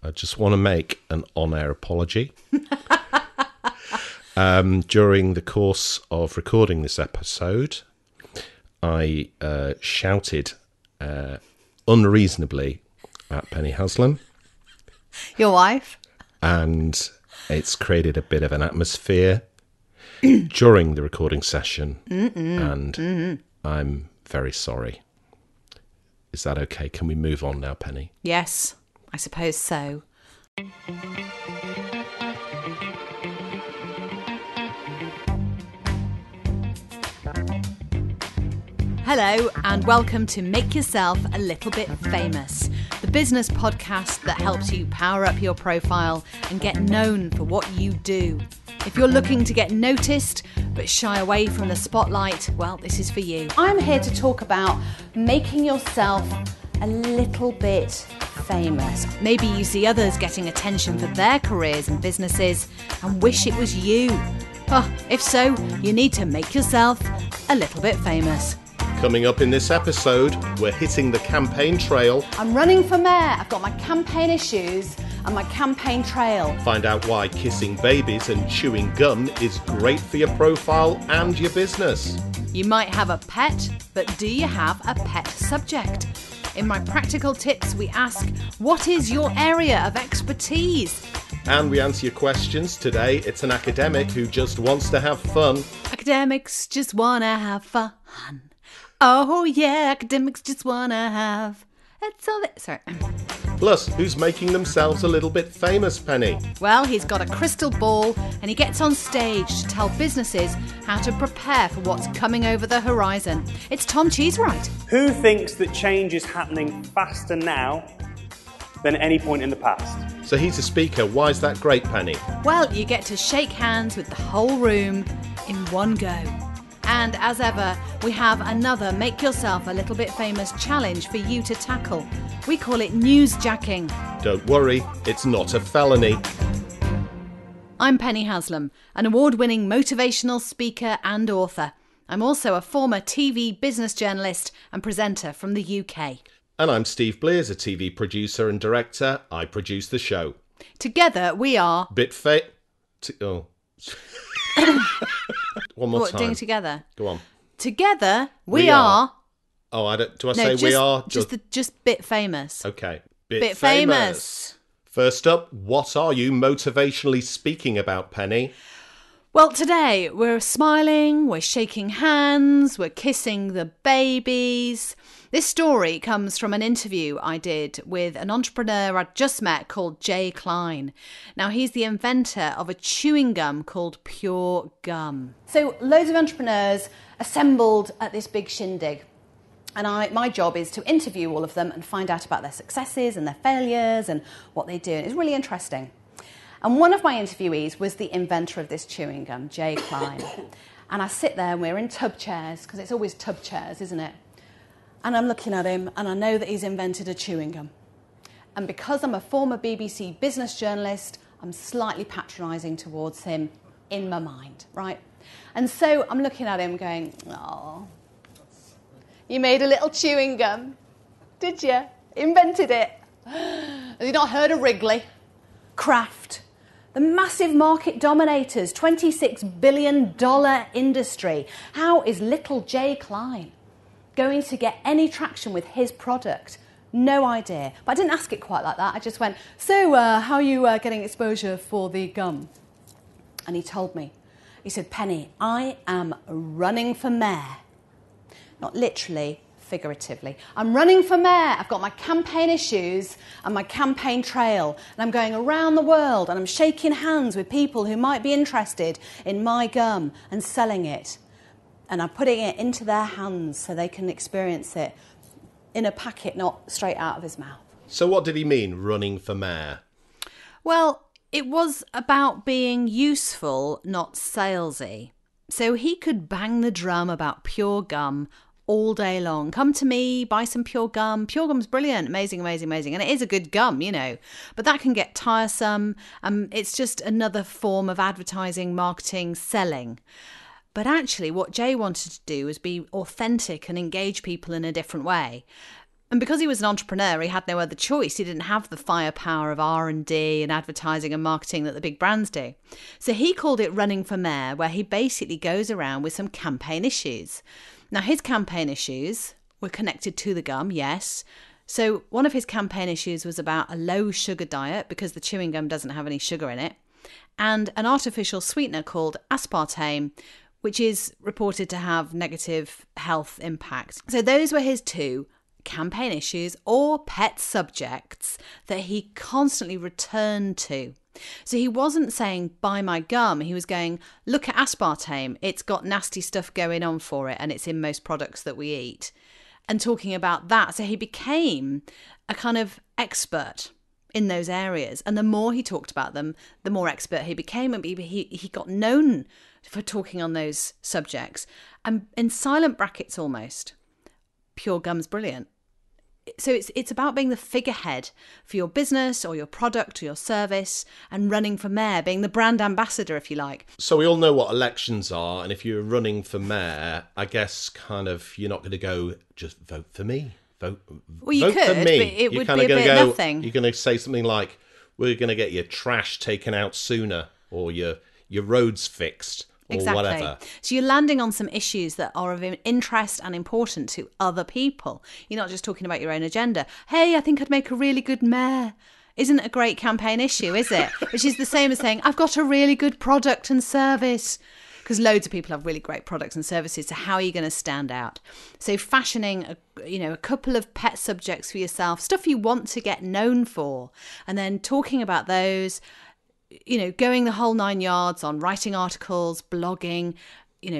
I just want to make an on-air apology. During the course of recording this episode, I shouted unreasonably at Penny Haslam. Your wife? And it's created a bit of an atmosphere during the recording session. I'm very sorry. Is that okay? Can we move on now, Penny? Yes, I suppose so. Hello and welcome to Make Yourself a Little Bit Famous, the business podcast that helps you power up your profile and get known for what you do. If you're looking to get noticed but shy away from the spotlight, well, this is for you. I'm here to talk about making yourself a little bit famous. Maybe you see others getting attention for their careers and businesses and wish it was you. Oh, if so, you need to make yourself a little bit famous. Coming up in this episode, we're hitting the campaign trail. I'm running for mayor. I've got my campaign issues and my campaign trail. Find out why kissing babies and chewing gum is great for your profile and your business. You might have a pet, but do you have a pet subject? In my practical tips, we ask, what is your area of expertise? And we answer your questions. Today, it's an academic who just wants to have fun. Academics just want to have fun. Oh yeah, academics just want to have... That's all that... Sorry. Plus, who's making themselves a little bit famous, Penny? Well, he's got a crystal ball and he gets on stage to tell businesses how to prepare for what's coming over the horizon. It's Tom Cheesewright. Who thinks that change is happening faster now than any point in the past? So he's a speaker. Why is that great, Penny? Well, you get to shake hands with the whole room in one go. And as ever, we have another Make Yourself a Little Bit Famous challenge for you to tackle. We call it newsjacking. Don't worry, it's not a felony. I'm Penny Haslam, an award-winning motivational speaker and author. I'm also a former TV business journalist and presenter from the UK. And I'm Steve Blears, a TV producer and director. I produce the show. Together we are... One more time. Doing together? Go on. Together we are... Oh, I don't... Do I say we are? Just bit famous. Okay. Bit famous. First up, what are you motivationally speaking about, Penny? Well, today we're smiling, we're shaking hands, we're kissing the babies. This story comes from an interview I did with an entrepreneur I'd just met called Jay Klein. Now, he's the inventor of a chewing gum called Pure Gum. So, loads of entrepreneurs assembled at this big shindig. And my job is to interview all of them and find out about their successes and their failures and what they do. And it's really interesting. And one of my interviewees was the inventor of this chewing gum, Jay Klein. And I sit there and we're in tub chairs, because it's always tub chairs, isn't it? And I'm looking at him and I know that he's invented a chewing gum. And because I'm a former BBC business journalist, I'm slightly patronising towards him in my mind, right? And so I'm looking at him going, oh, you made a little chewing gum, did you? Invented it. Have you not heard of Wrigley? Kraft. The massive market dominators, $26 billion industry. How is little Jay Klein going to get any traction with his product? No idea. But I didn't ask it quite like that. I just went, so how are you getting exposure for the gum? And he told me. He said, Penny, I am running for mayor. Not literally, figuratively. I'm running for mayor. I've got my campaign issues and my campaign trail. And I'm going around the world and I'm shaking hands with people who might be interested in my gum and selling it. And I'm putting it into their hands so they can experience it in a packet, not straight out of his mouth. So what did he mean, running for mayor? Well, it was about being useful, not salesy. So he could bang the drum about Pure Gum all day long. Come to me, buy some Pure Gum. Pure Gum's brilliant, amazing, amazing, amazing. And it is a good gum, you know. But that can get tiresome. It's just another form of advertising, marketing, selling. But actually what Jay wanted to do was be authentic and engage people in a different way. And because he was an entrepreneur, he had no other choice. He didn't have the firepower of R&D and advertising and marketing that the big brands do. So he called it Running for Mayor, where he basically goes around with some campaign issues. Now, his campaign issues were connected to the gum, yes. So one of his campaign issues was about a low sugar diet because the chewing gum doesn't have any sugar in it, and an artificial sweetener called aspartame, which is reported to have negative health impacts. So those were his two campaign issues or pet subjects that he constantly returned to. So he wasn't saying, buy my gum. He was going, look at aspartame. It's got nasty stuff going on for it, and it's in most products that we eat. And talking about that. So he became a kind of expert in those areas. And the more he talked about them, the more expert he became. And he got known for talking on those subjects. And in silent brackets almost, Pure Gum's brilliant. So it's about being the figurehead for your business or your product or your service, and running for mayor, being the brand ambassador, if you like. So we all know what elections are, and if you're running for mayor, I guess kind of you're not going to go, just vote for me. Well, you vote could, for me. But it would be a bit nothing. You're going to say something like, we're going to get your trash taken out sooner, or your roads fixed. Exactly. Whatever. So you're landing on some issues that are of interest and important to other people. You're not just talking about your own agenda. Hey, I think I'd make a really good mayor. Isn't a great campaign issue, is it? Which is the same as saying, I've got a really good product and service. Because loads of people have really great products and services. So how are you going to stand out? So fashioning a couple of pet subjects for yourself, stuff you want to get known for, and then talking about those, going the whole 9 yards on writing articles, blogging,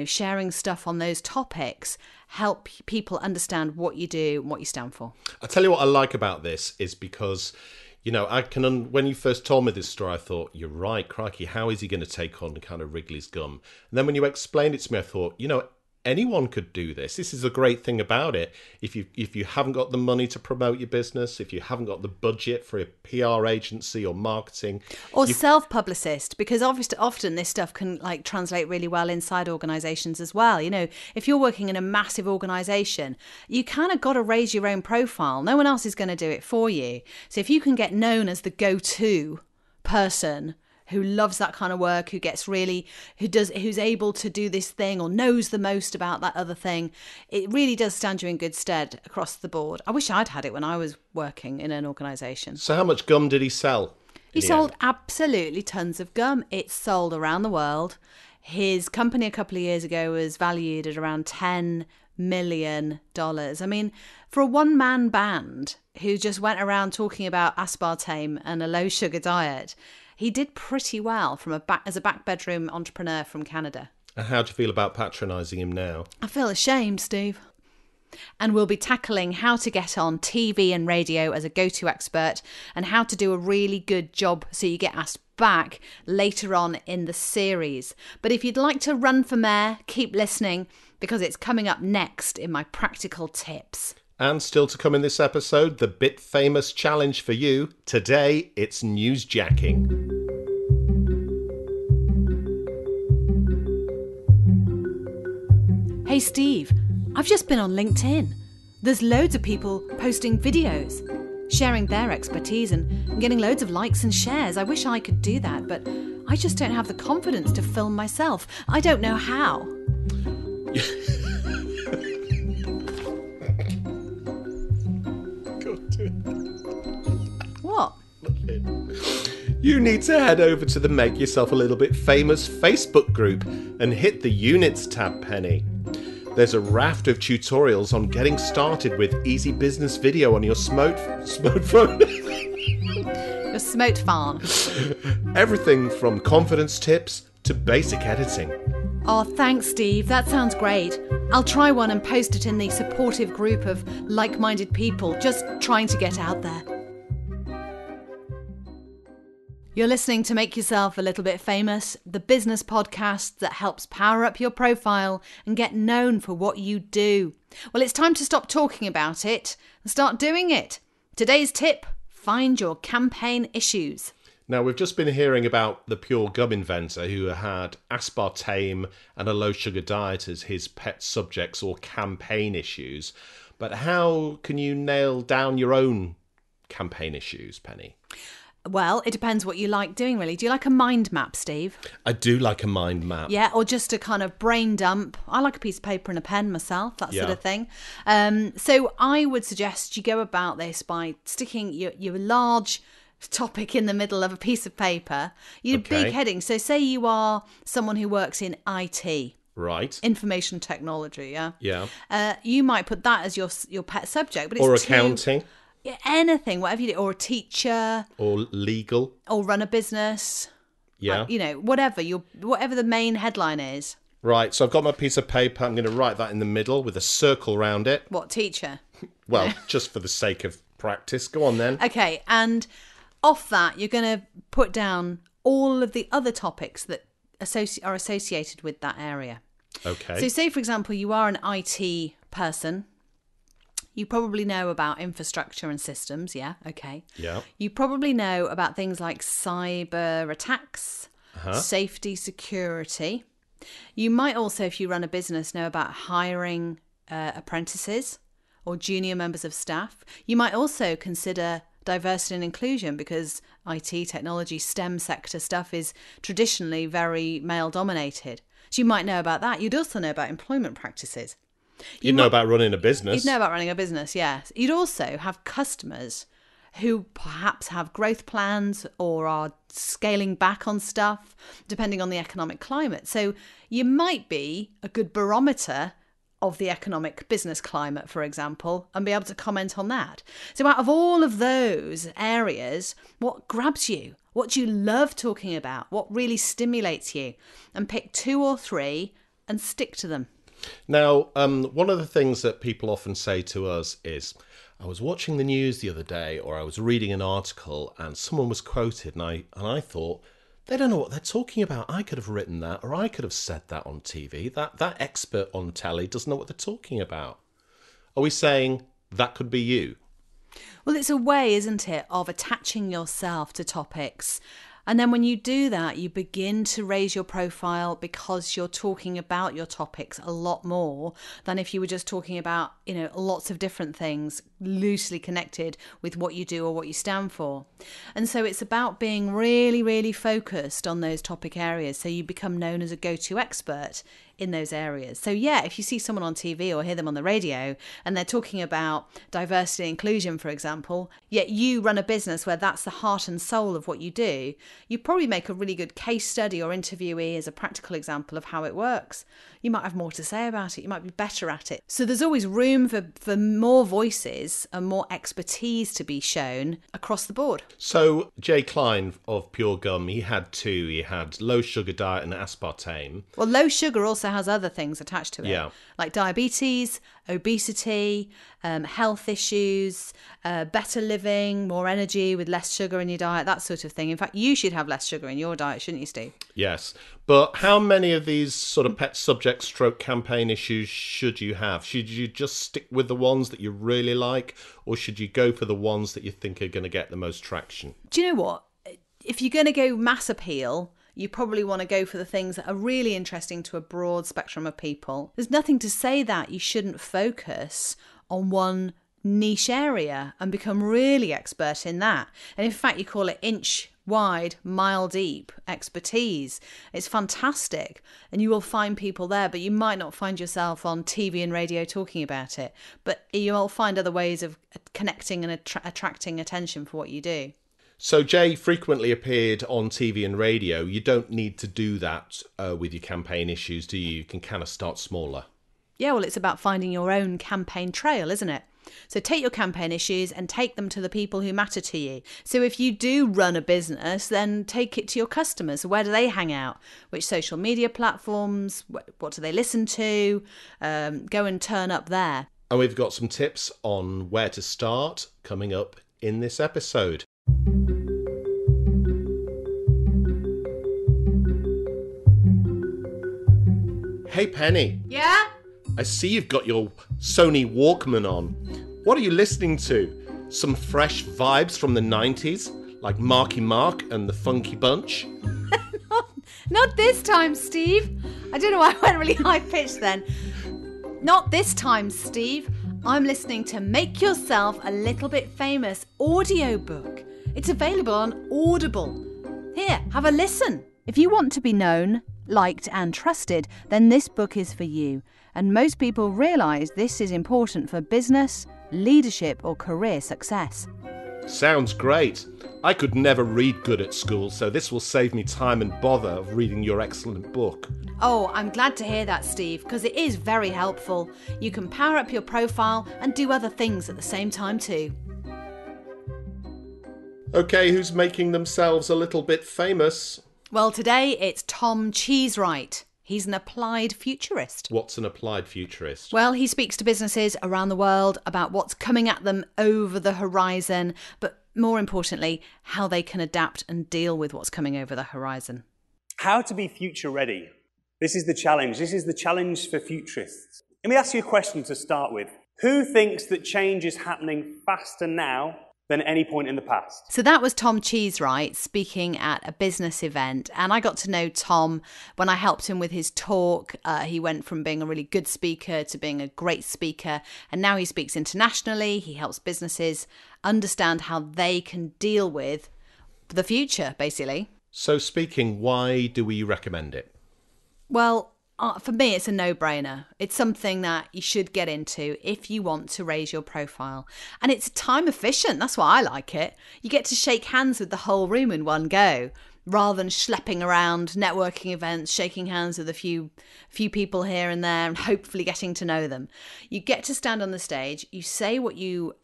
sharing stuff on those topics, help people understand what you do and what you stand for. I'll tell you what I like about this is because, when you first told me this story, I thought, you're right, crikey, how is he going to take on kind of Wrigley's gum? And then when you explained it to me, I thought, anyone could do this. This is a great thing about it. If you haven't got the money to promote your business, if you haven't got the budget for a PR agency or marketing, or self-publicist, because obviously often this stuff can translate really well inside organizations as well. If you're working in a massive organization, you kind of got to raise your own profile. No one else is going to do it for you. So if you can get known as the go-to person who loves that kind of work, who's able to do this thing or knows the most about that other thing, it really does stand you in good stead across the board. I wish I'd had it when I was working in an organisation. So how much gum did he sell? He sold absolutely tons of gum. It's sold around the world. His company a couple of years ago was valued at around $10 million. I mean, for a one-man band who just went around talking about aspartame and a low-sugar diet, he did pretty well as a back bedroom entrepreneur from Canada. And how do you feel about patronising him now? I feel ashamed, Steve. And we'll be tackling how to get on TV and radio as a go-to expert and how to do a really good job so you get asked back later on in the series. But if you'd like to run for mayor, keep listening because it's coming up next in my practical tips. And still to come in this episode, the bit famous challenge for you. Today, it's newsjacking. Hey Steve, I've just been on LinkedIn. There's loads of people posting videos, sharing their expertise and getting loads of likes and shares. I wish I could do that, but I just don't have the confidence to film myself. I don't know how. What? You need to head over to the Make Yourself a Little Bit Famous Facebook group and hit the Units tab, Penny. There's a raft of tutorials on getting started with easy business video on your smartphone. Your smote farm. Everything from confidence tips to basic editing. Oh, thanks, Steve. That sounds great. I'll try one and post it in the supportive group of like-minded people just trying to get out there. You're listening to Make Yourself a Little Bit Famous, the business podcast that helps power up your profile and get known for what you do. Well, it's time to stop talking about it and start doing it. Today's tip, find your campaign issues. Now, we've just been hearing about the pure gum inventor who had aspartame and a low-sugar diet as his pet subjects or campaign issues. But how can you nail down your own campaign issues, Penny? Well, it depends what you like doing, really. Do you like a mind map, Steve? I do like a mind map. Yeah, or just a kind of brain dump. I like a piece of paper and a pen myself, that sort of thing. So I would suggest you go about this by sticking your large topic in the middle of a piece of paper. Your big heading. So say you are someone who works in IT. Right. Information technology, yeah? Yeah. You might put that as your pet subject. But it's or accounting. Yeah, anything, whatever you do, or a teacher, or legal, or run a business. Yeah, whatever the main headline is. Right. So I've got my piece of paper. I'm going to write that in the middle with a circle round it. What, teacher? Well, just for the sake of practice. Go on then. Okay, and off that you're going to put down all of the other topics that are associated with that area. Okay. So, say for example, you are an IT person. You probably know about infrastructure and systems, yeah? Okay. Yeah. You probably know about things like cyber attacks, safety, security. You might also, if you run a business, know about hiring apprentices or junior members of staff. You might also consider diversity and inclusion because IT, technology, STEM sector stuff is traditionally very male-dominated. So you might know about that. You'd also know about employment practices. You'd know about running a business. You'd know about running a business, yes. You'd also have customers who perhaps have growth plans or are scaling back on stuff, depending on the economic climate. So you might be a good barometer of the economic business climate, for example, and be able to comment on that. So out of all of those areas, what grabs you? What do you love talking about? What really stimulates you? And pick 2 or 3 and stick to them. Now, one of the things that people often say to us is, I was watching the news the other day, or I was reading an article and someone was quoted and I thought, they don't know what they're talking about. I could have written that, or I could have said that on TV. That expert on telly doesn't know what they're talking about. Are we saying that could be you? Well, it's a way, isn't it, of attaching yourself to topics. And then when you do that, you begin to raise your profile because you're talking about your topics a lot more than if you were just talking about, lots of different things loosely connected with what you do or what you stand for. And so it's about being really, really focused on those topic areas so you become known as a go-to expert in those areas. So yeah, if you see someone on TV or hear them on the radio and they're talking about diversity and inclusion, for example, yet you run a business where that's the heart and soul of what you do, you probably make a really good case study or interviewee as a practical example of how it works. You might have more to say about it. You might be better at it. So there's always room for more voices and more expertise to be shown across the board. So Jay Klein of Pure Gum, he had 2. He had low sugar diet and aspartame. Well, low sugar also has other things attached to it, like diabetes, obesity, health issues, better living, more energy with less sugar in your diet, that sort of thing. In fact, you should have less sugar in your diet, shouldn't you, Steve? Yes. But how many of these sort of pet subject stroke campaign issues should you have? Should you just stick with the ones that you really like, or should you go for the ones that you think are going to get the most traction? Do you know what? If you're going to go mass appeal, you probably want to go for the things that are really interesting to a broad spectrum of people. There's nothing to say that you shouldn't focus on one niche area and become really expert in that. And in fact, you call it inch wide, mile deep expertise. It's fantastic. And you will find people there, but you might not find yourself on TV and radio talking about it. But you'll find other ways of connecting and attracting attention for what you do. So Jay frequently appeared on TV and radio. You don't need to do that with your campaign issues, do you? You can kind of start smaller. Yeah, well, it's about finding your own campaign trail, isn't it? So take your campaign issues and take them to the people who matter to you. So if you do run a business, then take it to your customers. Where do they hang out? Which social media platforms? What do they listen to? Go and turn up there. And we've got some tips on where to start coming up in this episode. Hey Penny. Yeah? I see you've got your Sony Walkman on. What are you listening to? Some fresh vibes from the 90s? Like Marky Mark and the Funky Bunch? Not this time, Steve. I don't know why I went really high-pitched then. Not this time, Steve. I'm listening to Make Yourself a Little Bit Famous audiobook. It's available on Audible. Here, have a listen. If you want to be known, liked and trusted, then this book is for you. And most people realise this is important for business, leadership or career success. Sounds great. I could never read good at school, so this will save me time and bother of reading your excellent book. Oh, I'm glad to hear that, Steve, because it is very helpful. You can power up your profile and do other things at the same time too. Okay, who's making themselves a little bit famous? Well, today it's Tom Cheesewright. He's an applied futurist. What's an applied futurist? Well, he speaks to businesses around the world about what's coming at them over the horizon, but more importantly, how they can adapt and deal with what's coming over the horizon. How to be future ready. This is the challenge. This is the challenge for futurists. Let me ask you a question to start with. Who thinks that change is happening faster now than any point in the past? So that was Tom Cheesewright speaking at a business event, and I got to know Tom when I helped him with his talk. He went from being a really good speaker to being a great speaker, and now he speaks internationally. He helps businesses understand how they can deal with the future, basically. So speaking, why do we recommend it? Well, for me, it's a no-brainer. It's something that you should get into if you want to raise your profile. And it's time efficient. That's why I like it. You get to shake hands with the whole room in one go, rather than schlepping around networking events, shaking hands with a few people here and there and hopefully getting to know them. You get to stand on the stage. You say what you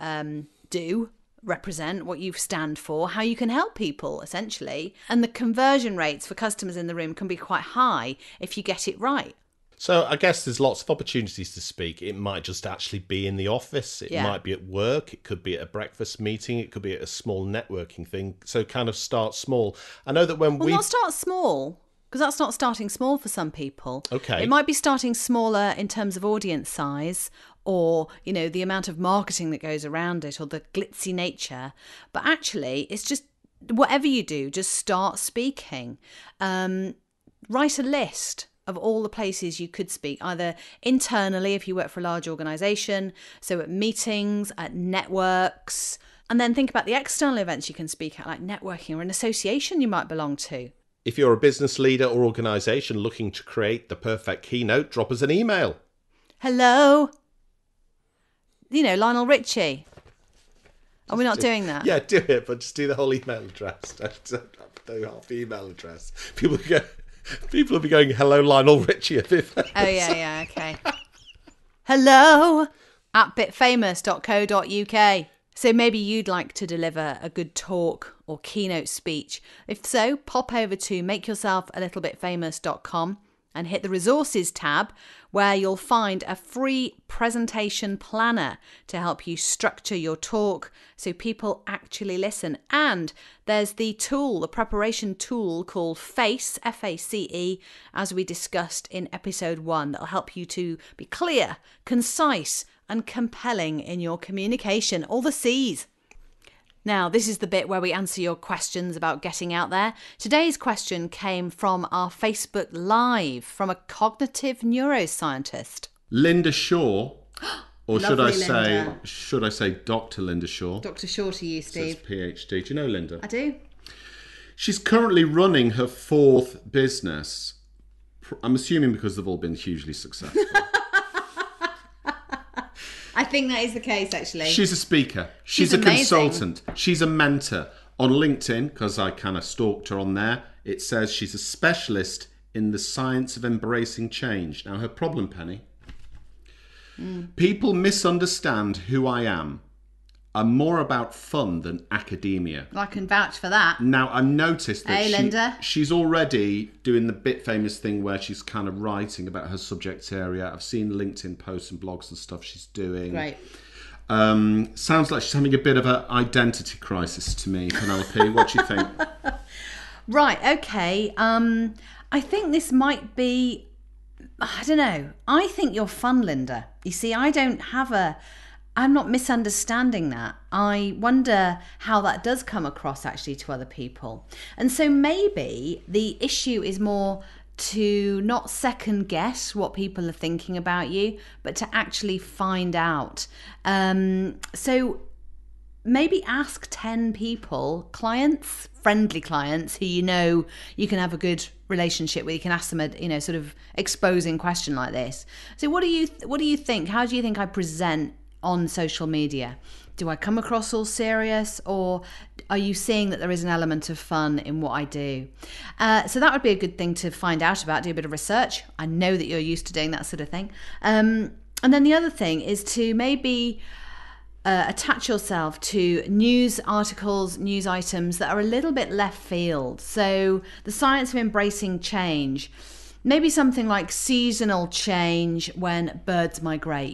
do, represent, what you stand for, how you can help people, essentially. And the conversion rates for customers in the room can be quite high if you get it right. So I guess there's lots of opportunities to speak. It might just actually be in the office. It might be at work. It could be at a breakfast meeting. It could be at a small networking thing. So kind of start small. I know that when not start small, because that's not starting small for some people. Okay. It might be starting smaller in terms of audience size, or, you know, the amount of marketing that goes around it, or the glitzy nature. But actually, it's just whatever you do, just start speaking. Write a list of all the places you could speak, either internally if you work for a large organisation, so at meetings, at networks, and then think about the external events you can speak at, like networking or an association you might belong to. If you're a business leader or organisation looking to create the perfect keynote, drop us an email. Hello? You know, Lionel Richie. Are we not doing that? Yeah, do it, but just do the whole email address. Don't do half the email address. People will be going, hello, Lionel Richie. Oh, yeah, okay. Hello at bitfamous.co.uk. So maybe you'd like to deliver a good talk or keynote speech. If so, pop over to makeyourselfalittlebitfamous.com and hit the resources tab, where you'll find a free presentation planner to help you structure your talk so people actually listen. And there's the preparation tool called FACE, F-A-C-E, as we discussed in episode 1, that'll help you to be clear, concise, and compelling in your communication. All the C's. Now, this is the bit where we answer your questions about getting out there. Today's question came from our Facebook Live from a cognitive neuroscientist. Linda Shaw, or should I Linda. say Dr. Linda Shaw? Dr. Shaw to you, Steve. Says PhD. Do you know Linda? I do. She's currently running her 4th business. I'm assuming because they've all been hugely successful. I think that is the case, actually. She's a speaker. She's a amazing. consultant. She's a mentor. On LinkedIn, because I kind of stalked her on there, it says she's a specialist in the science of embracing change. Now, her problem, Penny, people misunderstand who I am. I'm more about fun than academia. I can vouch for that. Now, I noticed that Linda. she's already doing the bit famous thing where she's kind of writing about her subject area. I've seen LinkedIn posts and blogs and stuff she's doing. Great. Sounds like she's having a bit of an identity crisis to me, Penelope. What do you think? Right, okay. I think this might be, I don't know. I think you're fun, Linda. You see, I'm not misunderstanding that. I wonder how that does come across actually to other people. And so maybe the issue is more to not second guess what people are thinking about you, but to actually find out. So maybe ask 10 people, clients, friendly clients who you know you can have a good relationship with. You can ask them a sort of exposing question like this. So what do you think? How do you think I present on social media? Do I come across all serious, or are you seeing that there is an element of fun in what I do? So that would be a good thing to find out about, do a bit of research. I know that you're used to doing that sort of thing. And then the other thing is to maybe attach yourself to news articles, news items that are a little bit left field. So the science of embracing change. Maybe something like seasonal change when birds migrate.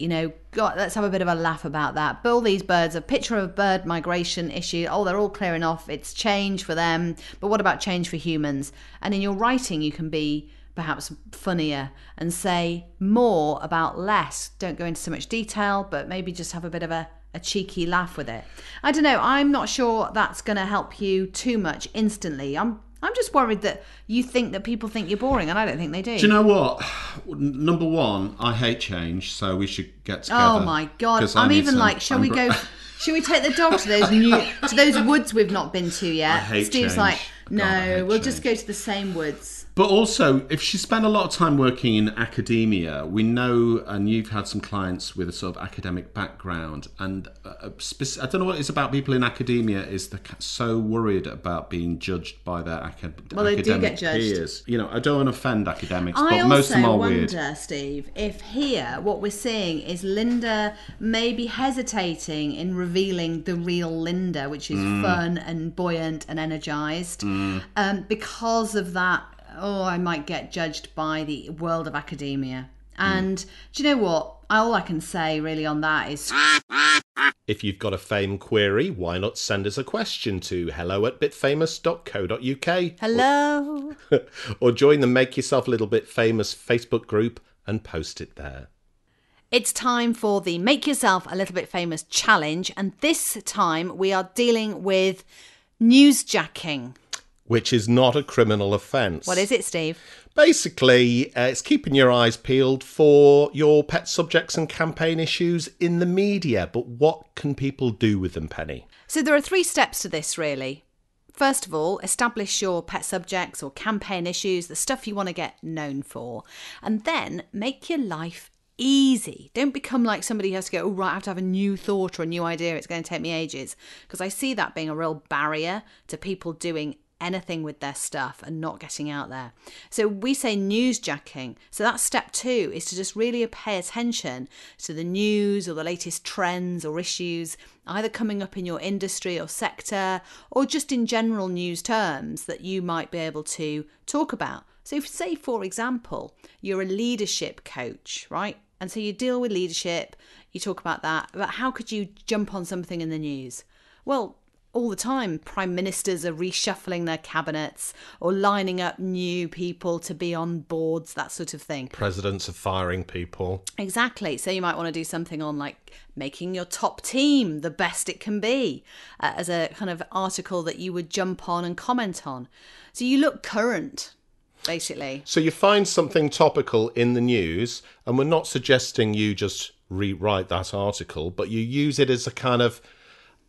Let's have a bit of a laugh about that. But all these birds, a picture of a bird migration issue. Oh, they're all clearing off. It's change for them. But what about change for humans? And in your writing, you can be perhaps funnier and say more about less. Don't go into so much detail, but maybe just have a bit of a cheeky laugh with it. I don't know. I'm not sure that's going to help you too much instantly. I'm just worried that you think that people think you're boring, and I don't think they do. Do you know what? Number one, I hate change, so we should get together. Oh my God! I'm even like, shall we go? Shall we take the dog to those woods we've not been to yet? I hate Steve's change. like, no, God, we'll just go to the same woods. But also, if she spent a lot of time working in academia, we know, and you've had some clients with a sort of academic background, and I don't know what it's about people in academia is they're so worried about being judged by their academic do get judged. peers. I don't want to offend academics, but most of them are weird. I also wonder, Steve, if here what we're seeing is Linda maybe hesitating in revealing the real Linda, which is fun and buoyant and energised, because of that. Oh, I might get judged by the world of academia. And do you know what? All I can say really on that is... If you've got a fame query, why not send us a question to hello@bitfamous.co.uk. Hello. Or join the Make Yourself a Little Bit Famous Facebook group and post it there. It's time for the Make Yourself a Little Bit Famous challenge. And this time we are dealing with newsjacking. Which is not a criminal offence. What is it, Steve? Basically, it's keeping your eyes peeled for your pet subjects and campaign issues in the media. But what can people do with them, Penny? So there are 3 steps to this, really. First of all, establish your pet subjects or campaign issues, the stuff you want to get known for. And then make your life easy. Don't become like somebody who has to go, oh, right, I have to have a new thought or a new idea. It's going to take me ages. Because I see that being a real barrier to people doing anything with their stuff and not getting out there. So we say newsjacking. So that's step 2, is to just really pay attention to the news or the latest trends or issues, either coming up in your industry or sector, or just in general news terms that you might be able to talk about. So if, say, for example, you're a leadership coach, right? And so you deal with leadership, you talk about that, but how could you jump on something in the news? Well, all the time, prime ministers are reshuffling their cabinets or lining up new people to be on boards, that sort of thing. Presidents are firing people. Exactly. So you might want to do something on like making your top team the best it can be, as a kind of article that you would jump on and comment on. So you look current, basically. So you find something topical in the news, and we're not suggesting you just rewrite that article, but you use it as a kind of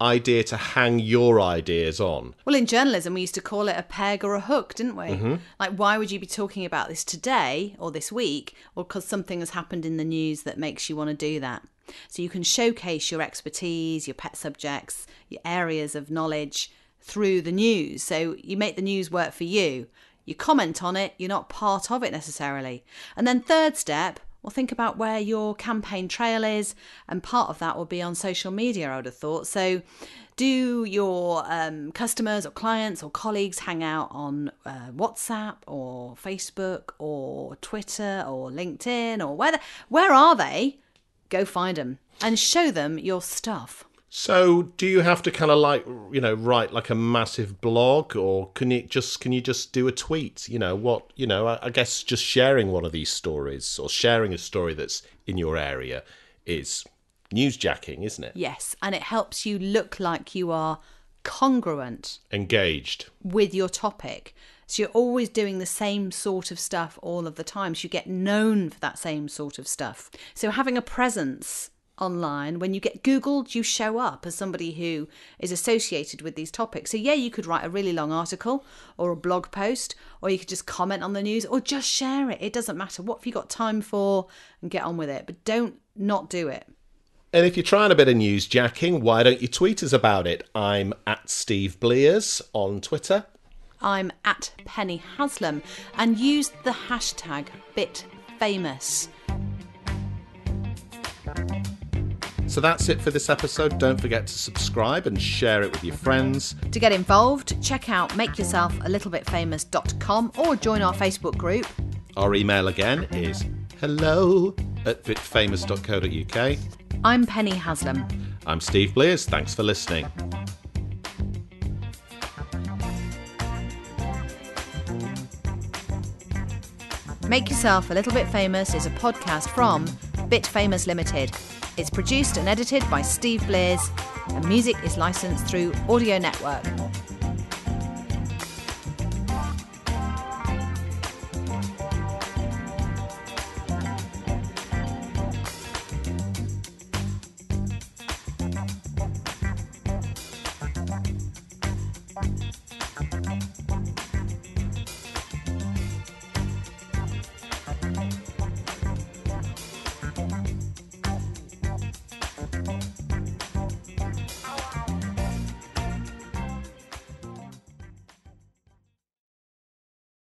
idea to hang your ideas on. Well, in journalism, we used to call it a peg or a hook, didn't we? Mm-hmm. Like, why would you be talking about this today or this week? Well, because something has happened in the news that makes you want to do that. So you can showcase your expertise, your pet subjects, your areas of knowledge through the news. So you make the news work for you. You comment on it, you're not part of it necessarily. And then third step, well, think about where your campaign trail is, and part of that will be on social media, I would have thought. So do your customers or clients or colleagues hang out on WhatsApp or Facebook or Twitter or LinkedIn, or where are they? Go find them and show them your stuff. So do you have to kind of like, write like a massive blog, or can you just do a tweet? I guess just sharing one of these stories or sharing a story that's in your area is newsjacking, isn't it? Yes, and it helps you look like you are congruent, engaged with your topic. So you're always doing the same sort of stuff all of the time. So you get known for that same sort of stuff. So having a presence online, when you get Googled, you show up as somebody who is associated with these topics. So yeah, you could write a really long article or a blog post, or you could just comment on the news or just share it. It doesn't matter. What have you got time for, and get on with it. But don't not do it. And if you're trying a bit of news jacking, why don't you tweet us about it? I'm at Steve Blears on Twitter. I'm at Penny Haslam, and use the hashtag #BitFamous. So that's it for this episode. Don't forget to subscribe and share it with your friends. To get involved, check out makeyourselfalittlebitfamous.com or join our Facebook group. Our email again is hello@bitfamous.co.uk. I'm Penny Haslam. I'm Steve Blears. Thanks for listening. Make Yourself a Little Bit Famous is a podcast from Bit Famous Limited. It's produced and edited by Steve Blears, and music is licensed through Audio Network.